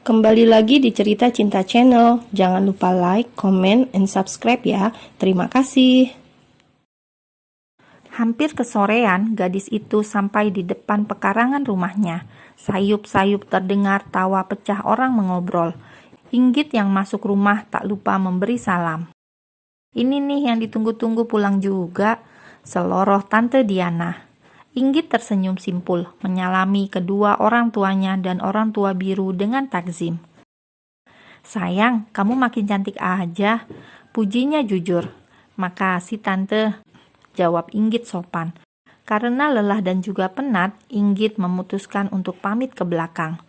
Kembali lagi di Cerita Cinta Channel. Jangan lupa like, comment, and subscribe ya. Terima kasih. Hampir kesorean, gadis itu sampai di depan pekarangan rumahnya. Sayup-sayup terdengar tawa pecah orang mengobrol. Inggit yang masuk rumah tak lupa memberi salam. "Ini nih yang ditunggu-tunggu pulang juga," seloroh Tante Diana. Inggit tersenyum simpul, menyalami kedua orang tuanya dan orang tua biru dengan takzim. "Sayang, kamu makin cantik aja," pujinya jujur. "Makasih Tante," jawab Inggit sopan. Karena lelah dan juga penat, Inggit memutuskan untuk pamit ke belakang.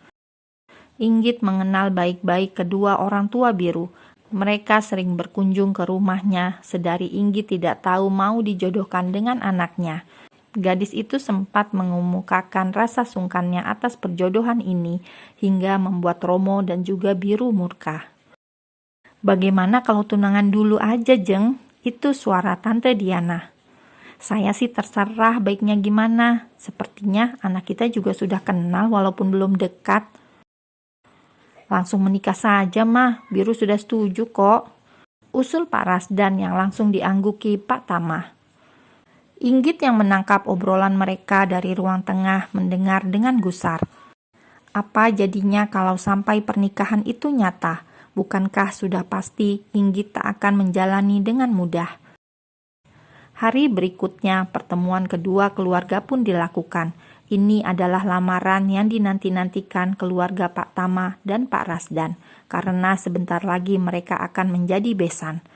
Inggit mengenal baik-baik kedua orang tua biru. Mereka sering berkunjung ke rumahnya, sedari Inggit tidak tahu mau dijodohkan dengan anaknya. Gadis itu sempat mengemukakan rasa sungkannya atas perjodohan ini, hingga membuat Romo dan juga Biru murka. "Bagaimana kalau tunangan dulu aja, Jeng?" Itu suara Tante Diana. "Saya sih terserah baiknya gimana. Sepertinya anak kita juga sudah kenal walaupun belum dekat." "Langsung menikah saja mah, Biru sudah setuju kok," usul Pak Rasdan yang langsung diangguki Pak Tama. Inggit yang menangkap obrolan mereka dari ruang tengah mendengar dengan gusar. Apa jadinya kalau sampai pernikahan itu nyata? Bukankah sudah pasti Inggit tak akan menjalani dengan mudah? Hari berikutnya, pertemuan kedua keluarga pun dilakukan. Ini adalah lamaran yang dinanti-nantikan keluarga Pak Tama dan Pak Rasdan, karena sebentar lagi mereka akan menjadi besan.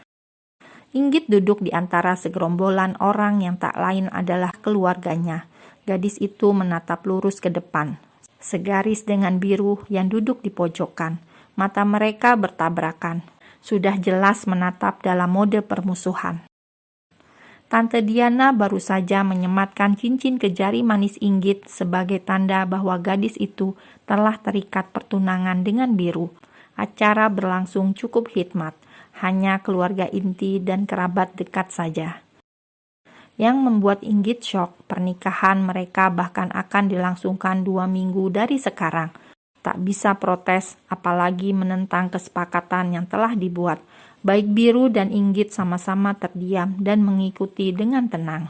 Inggit duduk di antara segerombolan orang yang tak lain adalah keluarganya. Gadis itu menatap lurus ke depan, segaris dengan Biru yang duduk di pojokan. Mata mereka bertabrakan, sudah jelas menatap dalam mode permusuhan. Tante Diana baru saja menyematkan cincin ke jari manis Inggit sebagai tanda bahwa gadis itu telah terikat pertunangan dengan Biru. Acara berlangsung cukup hikmat, hanya keluarga inti dan kerabat dekat saja. Yang membuat Inggit syok, pernikahan mereka bahkan akan dilangsungkan 2 minggu dari sekarang. Tak bisa protes, apalagi menentang kesepakatan yang telah dibuat. Baik Biru dan Inggit sama-sama terdiam dan mengikuti dengan tenang.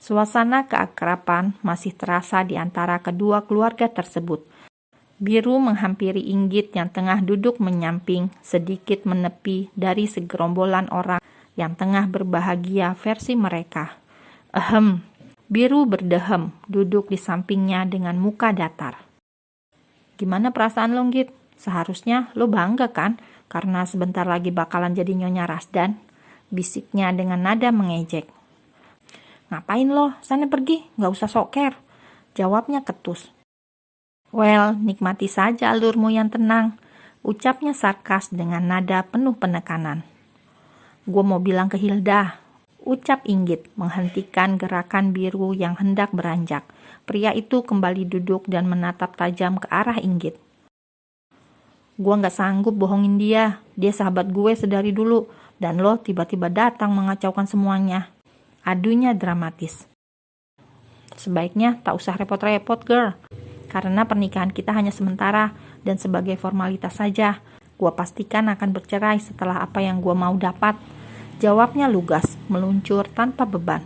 Suasana keakraban masih terasa di antara kedua keluarga tersebut. Biru menghampiri Inggit yang tengah duduk menyamping, sedikit menepi dari segerombolan orang yang tengah berbahagia versi mereka. Biru berdehem, duduk di sampingnya dengan muka datar. "Gimana perasaan lo, Git? Seharusnya lo bangga kan? Karena sebentar lagi bakalan jadi Nyonya Rasdan," bisiknya dengan nada mengejek. "Ngapain lo? Sana pergi, gak usah soker," jawabnya ketus. "Well, nikmati saja alurmu yang tenang," ucapnya sarkas dengan nada penuh penekanan. "Gue mau bilang ke Hilda," ucap Inggit, menghentikan gerakan Biru yang hendak beranjak. Pria itu kembali duduk dan menatap tajam ke arah Inggit. "Gue gak sanggup bohongin dia sahabat gue sedari dulu, dan lo tiba-tiba datang mengacaukan semuanya," adunya dramatis. "Sebaiknya tak usah repot-repot, girl. Karena pernikahan kita hanya sementara dan sebagai formalitas saja. Gua pastikan akan bercerai setelah apa yang gua mau dapat," jawabnya lugas, meluncur tanpa beban.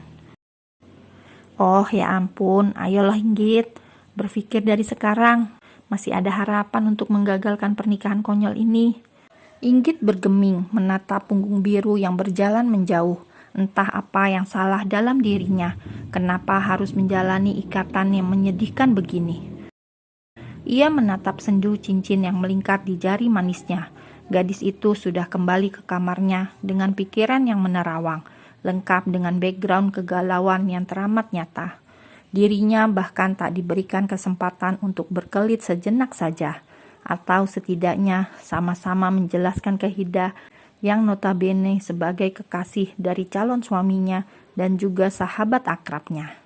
"Oh ya ampun, ayolah Inggit, berpikir dari sekarang. Masih ada harapan untuk menggagalkan pernikahan konyol ini." Inggit bergeming menatap punggung Biru yang berjalan menjauh. Entah apa yang salah dalam dirinya, kenapa harus menjalani ikatan yang menyedihkan begini. Ia menatap sendu cincin yang melingkar di jari manisnya. Gadis itu sudah kembali ke kamarnya dengan pikiran yang menerawang, lengkap dengan background kegalauan yang teramat nyata. Dirinya bahkan tak diberikan kesempatan untuk berkelit sejenak saja, atau setidaknya sama-sama menjelaskan ke Hilda yang notabene sebagai kekasih dari calon suaminya dan juga sahabat akrabnya.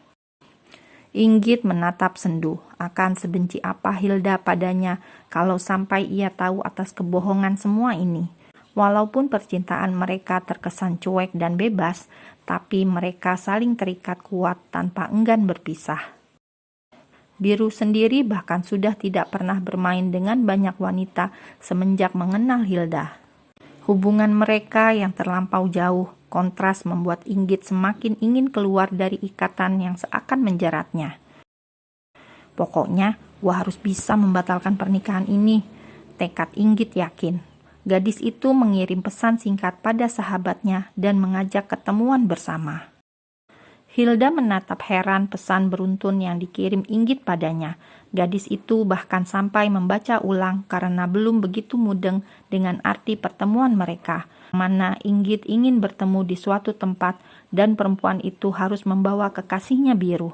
Inggit menatap sendu, akan sebenci apa Hilda padanya kalau sampai ia tahu atas kebohongan semua ini. Walaupun percintaan mereka terkesan cuek dan bebas, tapi mereka saling terikat kuat tanpa enggan berpisah. Biru sendiri bahkan sudah tidak pernah bermain dengan banyak wanita semenjak mengenal Hilda. Hubungan mereka yang terlampau jauh, kontras membuat Inggit semakin ingin keluar dari ikatan yang seakan menjeratnya. Pokoknya, gua harus bisa membatalkan pernikahan ini, tekad Inggit yakin. Gadis itu mengirim pesan singkat pada sahabatnya dan mengajak ketemuan bersama. Hilda menatap heran pesan beruntun yang dikirim Inggit padanya. Gadis itu bahkan sampai membaca ulang karena belum begitu mudeng dengan arti pertemuan mereka. Mana Inggit ingin bertemu di suatu tempat dan perempuan itu harus membawa kekasihnya Biru.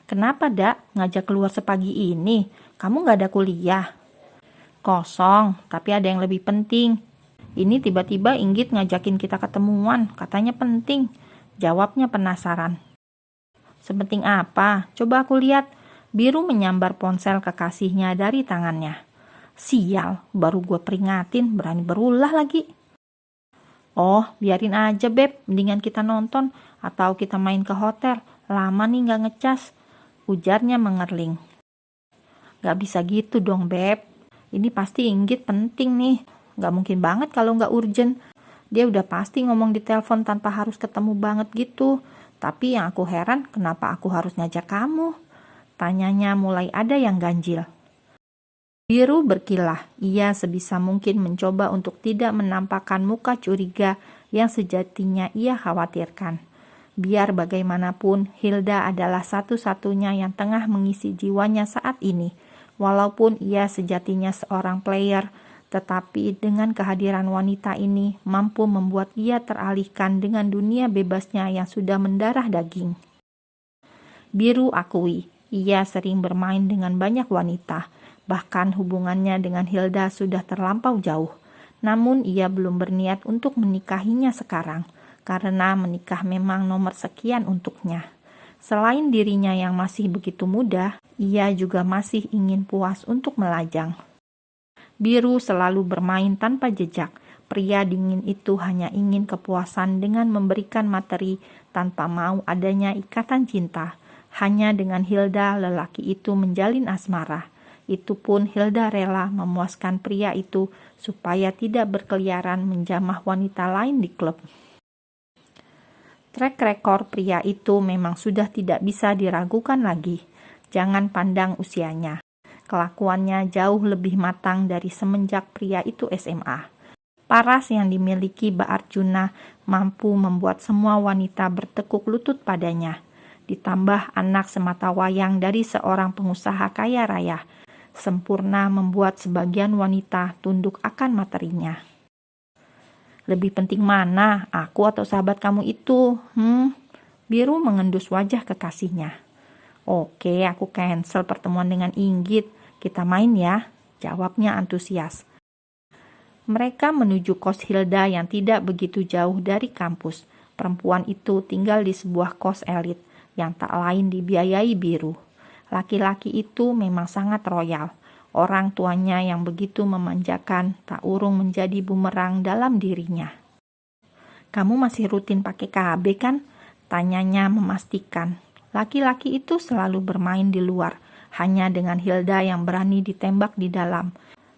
Kenapa, Dak, ngajak keluar sepagi ini? Kamu gak ada kuliah? Kosong, tapi ada yang lebih penting. Ini tiba-tiba Inggit ngajakin kita ketemuan, katanya penting. Jawabnya penasaran. Sepenting apa? Coba aku lihat. Biru menyambar ponsel kekasihnya dari tangannya. Sial, baru gue peringatin, berani berulah lagi. Oh, biarin aja, Beb. Mendingan kita nonton atau kita main ke hotel. Lama nih gak ngecas. Ujarnya mengerling. Gak bisa gitu dong, Beb. Ini pasti Inggit penting nih. Gak mungkin banget kalau gak urgent. Dia udah pasti ngomong di telepon tanpa harus ketemu banget gitu. Tapi yang aku heran, kenapa aku harus ngajak kamu? Tanyanya mulai ada yang ganjil. Biru berkilah. Ia sebisa mungkin mencoba untuk tidak menampakkan muka curiga yang sejatinya ia khawatirkan. Biar bagaimanapun, Hilda adalah satu-satunya yang tengah mengisi jiwanya saat ini. Walaupun ia sejatinya seorang player, tetapi dengan kehadiran wanita ini mampu membuat ia teralihkan dengan dunia bebasnya yang sudah mendarah daging. Biru akui, ia sering bermain dengan banyak wanita, bahkan hubungannya dengan Hilda sudah terlampau jauh. Namun ia belum berniat untuk menikahinya sekarang, karena menikah memang nomor sekian untuknya. Selain dirinya yang masih begitu muda, ia juga masih ingin puas untuk melajang. Biru selalu bermain tanpa jejak. Pria dingin itu hanya ingin kepuasan dengan memberikan materi tanpa mau adanya ikatan cinta. Hanya dengan Hilda lelaki itu menjalin asmara. Itu pun Hilda rela memuaskan pria itu supaya tidak berkeliaran menjamah wanita lain di klub. Track record pria itu memang sudah tidak bisa diragukan lagi. Jangan pandang usianya. Kelakuannya jauh lebih matang dari semenjak pria itu SMA. Paras yang dimiliki Mbak Arjuna mampu membuat semua wanita bertekuk lutut padanya. Ditambah anak sematawayang dari seorang pengusaha kaya raya. Sempurna membuat sebagian wanita tunduk akan materinya. Lebih penting mana, aku atau sahabat kamu itu? Biru mengendus wajah kekasihnya. Oke, aku cancel pertemuan dengan Inggit. Kita main ya, jawabnya antusias. Mereka menuju kos Hilda yang tidak begitu jauh dari kampus. Perempuan itu tinggal di sebuah kos elit yang tak lain dibiayai Biru. Laki-laki itu memang sangat royal. Orang tuanya yang begitu memanjakan tak urung menjadi bumerang dalam dirinya. Kamu masih rutin pakai KB kan? Tanyanya memastikan. Laki-laki itu selalu bermain di luar, hanya dengan Hilda yang berani ditembak di dalam.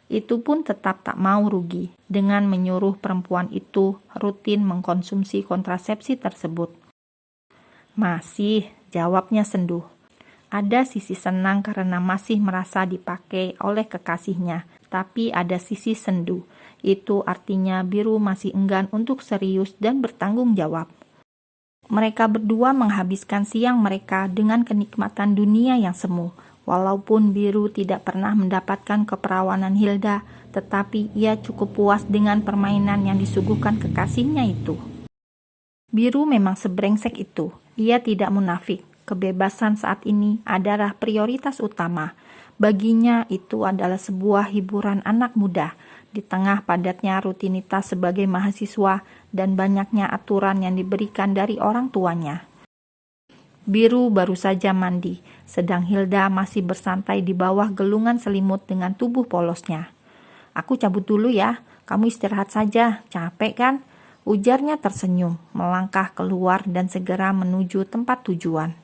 Itu pun tetap tak mau rugi dengan menyuruh perempuan itu rutin mengkonsumsi kontrasepsi tersebut. Masih, jawabnya sendu. Ada sisi senang karena masih merasa dipakai oleh kekasihnya, tapi ada sisi sendu. Itu artinya Biru masih enggan untuk serius dan bertanggung jawab. Mereka berdua menghabiskan siang mereka dengan kenikmatan dunia yang semu. Walaupun Biru tidak pernah mendapatkan keperawanan Hilda, tetapi ia cukup puas dengan permainan yang disuguhkan kekasihnya itu. Biru memang sebrengsek itu. Ia tidak munafik. Kebebasan saat ini adalah prioritas utama. Baginya itu adalah sebuah hiburan anak muda di tengah padatnya rutinitas sebagai mahasiswa dan banyaknya aturan yang diberikan dari orang tuanya. Biru baru saja mandi, sedang Hilda masih bersantai di bawah gelungan selimut dengan tubuh polosnya. Aku cabut dulu ya, kamu istirahat saja, capek kan? Ujarnya tersenyum, melangkah keluar dan segera menuju tempat tujuan.